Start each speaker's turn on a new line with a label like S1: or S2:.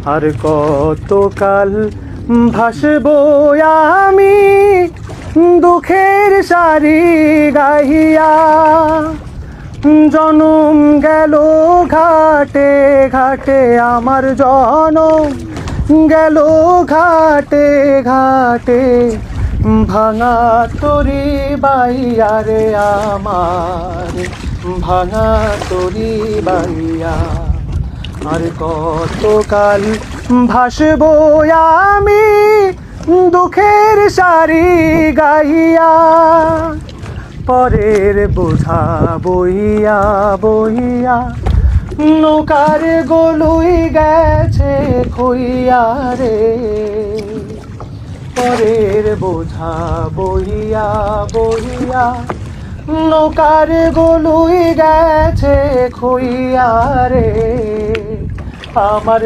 S1: আর কতকাল ভাসবো আমি দুঃখের সারি গাহিয়া। জনম গেল ঘাটে ঘাটে, আমার জনম গেল ঘাটে ঘাটে। ভাঙা তরি বাইয়া রে আমার, ভাঙা তরি বাইয়া। আর কতকাল ভাসবো আমি দুঃখের সারি গাইয়া। পরের বোঝা বইয়া বইয়া নৌকার গলুই গেছে খুইয়া রে। পরের বোঝা বইয়া বইয়া নৌকার গলুই গেছে খুইয়া রে। আমার